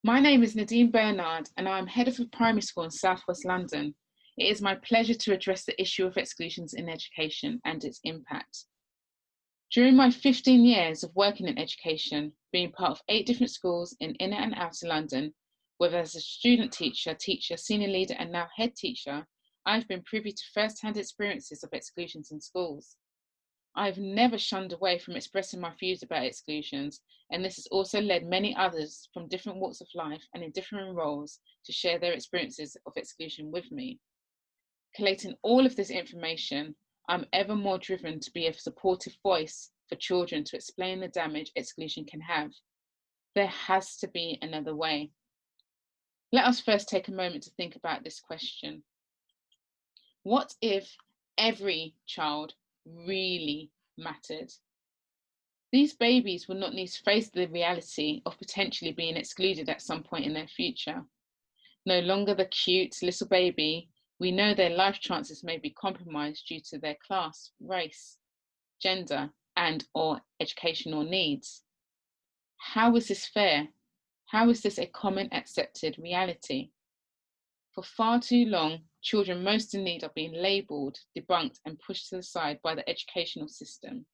My name is Nadine Bernard and I am head of a primary school in South West London. It is my pleasure to address the issue of exclusions in education and its impact. During my 15 years of working in education, being part of 8 different schools in inner and outer London, whether as a student teacher, senior leader and now head teacher, I've been privy to first-hand experiences of exclusions in schools. I've never shunned away from expressing my views about exclusions, and this has also led many others from different walks of life and in different roles to share their experiences of exclusion with me. Collating all of this information, I'm ever more driven to be a supportive voice for children to explain the damage exclusion can have. There has to be another way. Let us first take a moment to think about this question. What if every child really mattered? These babies will not need to face the reality of potentially being excluded at some point in their future. No longer the cute little baby, we know their life chances may be compromised due to their class, race, gender, and/or educational needs. How is this fair? How is this a common accepted reality? For far too long, children most in need are being labelled, debunked, and pushed to the side by the educational system.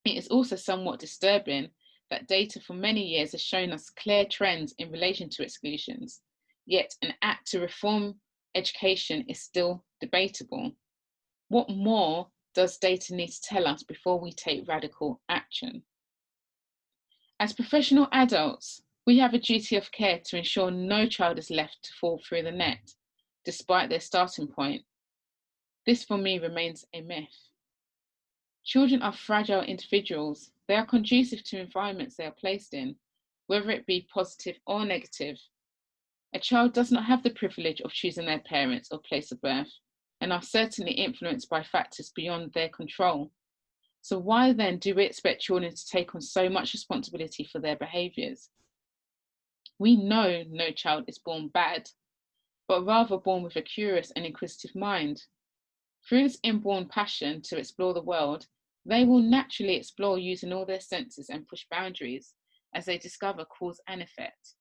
It is also somewhat disturbing that data for many years has shown us clear trends in relation to exclusions, yet an act to reform education is still debatable. What more does data need to tell us before we take radical action? As professional adults, we have a duty of care to ensure no child is left to fall through the net, despite their starting point. This for me remains a myth. Children are fragile individuals. They are conducive to environments they are placed in, whether it be positive or negative. A child does not have the privilege of choosing their parents or place of birth, and are certainly influenced by factors beyond their control. So why then do we expect children to take on so much responsibility for their behaviours? We know no child is born bad, but rather born with a curious and inquisitive mind. Through this inborn passion to explore the world, they will naturally explore using all their senses and push boundaries as they discover cause and effect.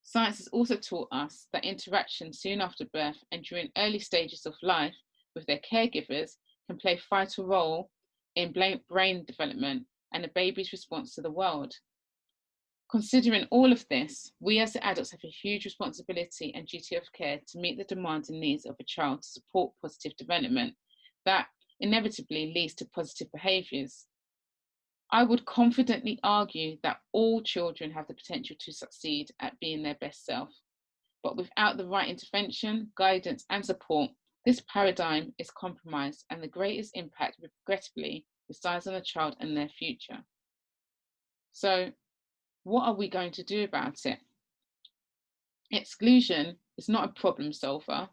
Science has also taught us that interaction soon after birth and during early stages of life with their caregivers can play a vital role in brain development and a baby's response to the world. Considering all of this, we as adults have a huge responsibility and duty of care to meet the demands and needs of a child to support positive development that inevitably leads to positive behaviours. I would confidently argue that all children have the potential to succeed at being their best self, but without the right intervention, guidance and support, this paradigm is compromised and the greatest impact regrettably resides on the child and their future. So, what are we going to do about it? Exclusion is not a problem solver.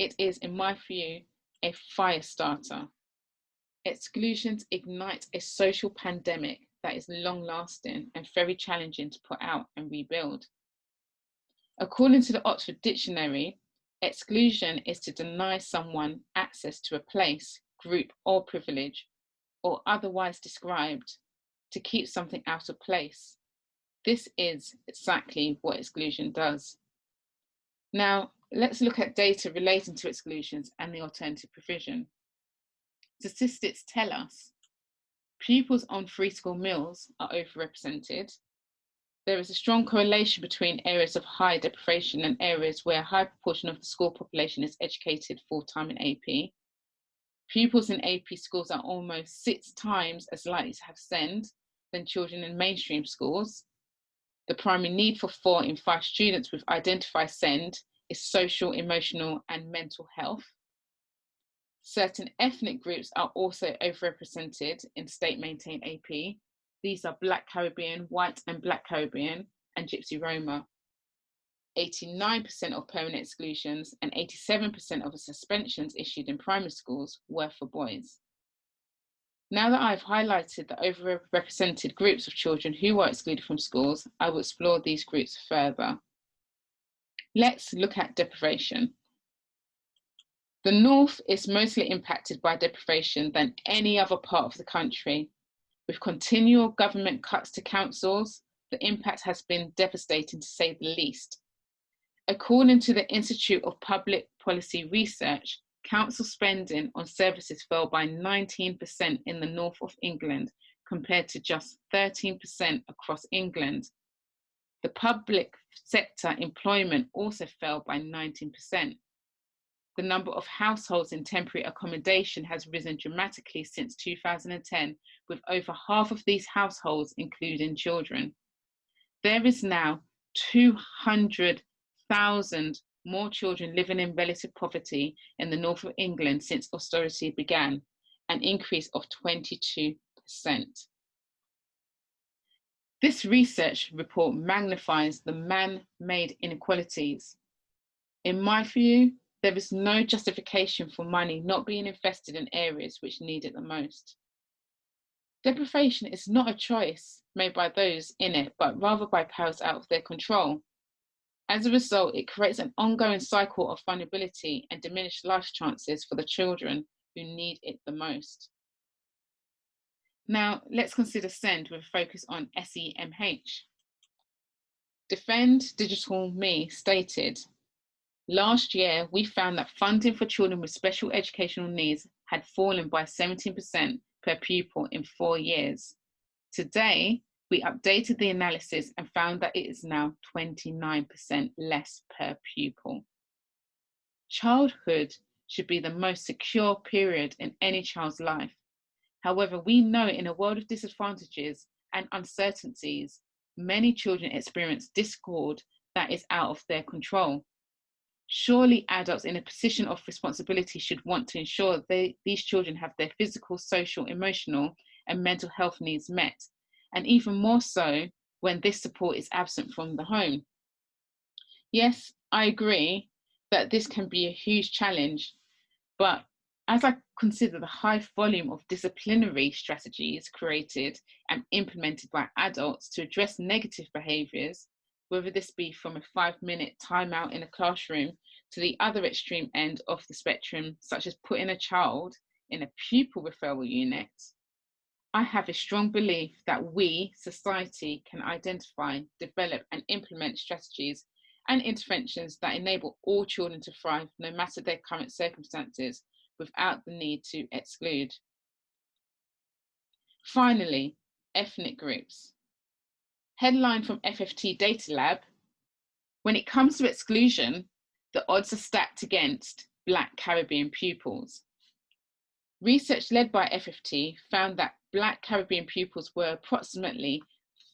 It is, in my view, a fire starter. Exclusions ignite a social pandemic that is long-lasting and very challenging to put out and rebuild. According to the Oxford Dictionary, exclusion is to deny someone access to a place, group, or privilege, or otherwise described, to keep something out of place. This is exactly what exclusion does. Now, let's look at data relating to exclusions and the alternative provision. Statistics tell us pupils on free school meals are overrepresented. There is a strong correlation between areas of high deprivation and areas where a high proportion of the school population is educated full-time in AP. Pupils in AP schools are almost 6 times as likely to have SEND than children in mainstream schools. The primary need for 4 in 5 students with identified SEND is social, emotional, and mental health. Certain ethnic groups are also overrepresented in state-maintained AP. These are Black Caribbean, White and Black Caribbean, and Gypsy Roma. 89% of permanent exclusions and 87% of the suspensions issued in primary schools were for boys. Now that I've highlighted the overrepresented groups of children who were excluded from schools, I will explore these groups further. Let's look at deprivation. The North is mostly impacted by deprivation than any other part of the country, with continual government cuts to councils, the impact has been devastating to say the least. According to the Institute of Public Policy Research, council spending on services fell by 19% in the north of England, compared to just 13% across England. The public sector employment also fell by 19%. The number of households in temporary accommodation has risen dramatically since 2010, with over half of these households including children. There is now 200,000 more children living in relative poverty in the north of England since austerity began, an increase of 22%. This research report magnifies the man-made inequalities. In my view, there is no justification for money not being invested in areas which need it the most. Deprivation is not a choice made by those in it, but rather by powers out of their control. As a result, it creates an ongoing cycle of vulnerability and diminished life chances for the children who need it the most. Now, let's consider SEND with a focus on SEMH. Defend Digital Me stated, last year, we found that funding for children with special educational needs had fallen by 17% per pupil in 4 years. Today, we updated the analysis and found that it is now 29% less per pupil. Childhood should be the most secure period in any child's life. However, we know in a world of disadvantages and uncertainties, many children experience discord that is out of their control. Surely adults in a position of responsibility should want to ensure these children have their physical, social, emotional, and mental health needs met, and even more so when this support is absent from the home. Yes, I agree that this can be a huge challenge, but as I consider the high volume of disciplinary strategies created and implemented by adults to address negative behaviours, whether this be from a 5-minute timeout in a classroom to the other extreme end of the spectrum, such as putting a child in a pupil referral unit, I have a strong belief that we, society, can identify, develop and implement strategies and interventions that enable all children to thrive no matter their current circumstances, without the need to exclude. Finally, ethnic groups. Headline from FFT Data Lab, when it comes to exclusion, the odds are stacked against Black Caribbean pupils. Research led by FFT found that Black Caribbean pupils were approximately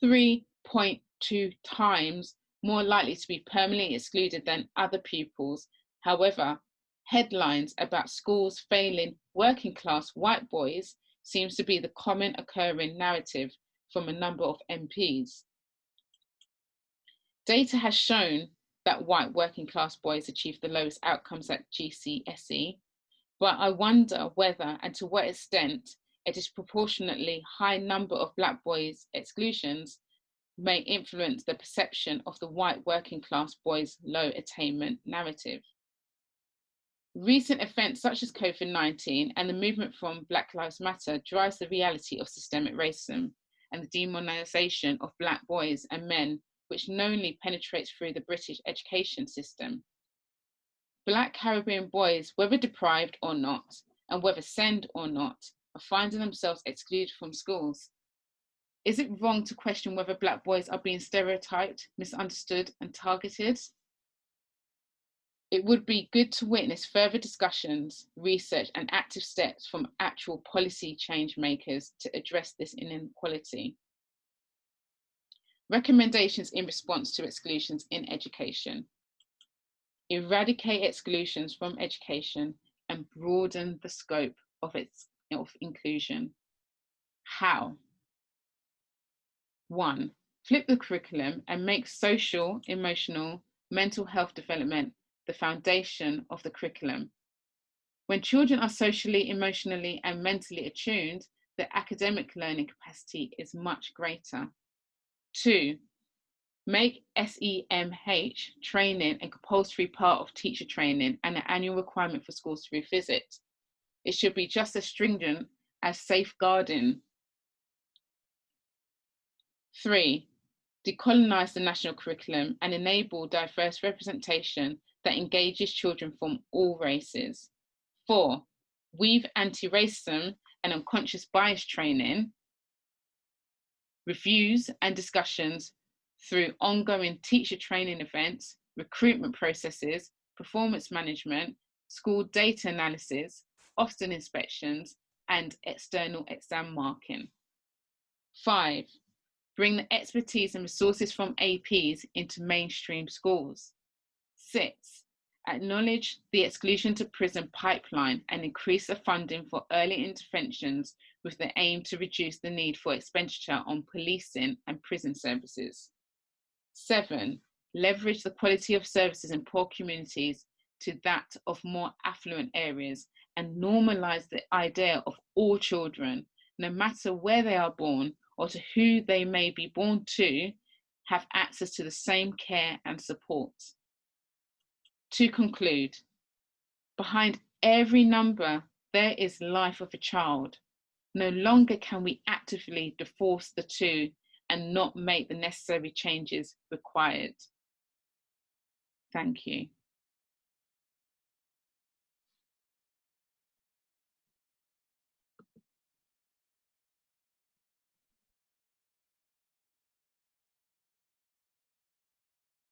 3.2 times more likely to be permanently excluded than other pupils. However, headlines about schools failing working class white boys seems to be the common occurring narrative from a number of MPs. Data has shown that white working class boys achieve the lowest outcomes at GCSE, but I wonder whether and to what extent a disproportionately high number of Black boys' exclusions may influence the perception of the white working class boys' low attainment narrative. Recent events such as COVID-19 and the movement from Black Lives Matter drives the reality of systemic racism and the demonisation of Black boys and men, which knowingly penetrates through the British education system. Black Caribbean boys, whether deprived or not, and whether SEND or not, are finding themselves excluded from schools. Is it wrong to question whether Black boys are being stereotyped, misunderstood, and targeted? It would be good to witness further discussions, research, and active steps from actual policy change makers to address this inequality. Recommendations in response to exclusions in education. Eradicate exclusions from education and broaden the scope of inclusion. How? 1. Flip the curriculum and make social, emotional, mental health development the foundation of the curriculum. When children are socially, emotionally, and mentally attuned, their academic learning capacity is much greater. 2. Make SEMH training a compulsory part of teacher training and an annual requirement for schools to revisit. It should be just as stringent as safeguarding. 3. decolonise the national curriculum and enable diverse representation that engages children from all races. 4, weave anti-racism and unconscious bias training, reviews and discussions through ongoing teacher training events, recruitment processes, performance management, school data analysis, Ofsted inspections, and external exam marking. 5, bring the expertise and resources from APs into mainstream schools. 6, acknowledge the exclusion to prison pipeline and increase the funding for early interventions with the aim to reduce the need for expenditure on policing and prison services. 7, leverage the quality of services in poor communities to that of more affluent areas and normalise the idea of all children, no matter where they are born or to who they may be born to, have access to the same care and support. To conclude, behind every number, there is life of a child. No longer can we actively divorce the two and not make the necessary changes required. Thank you.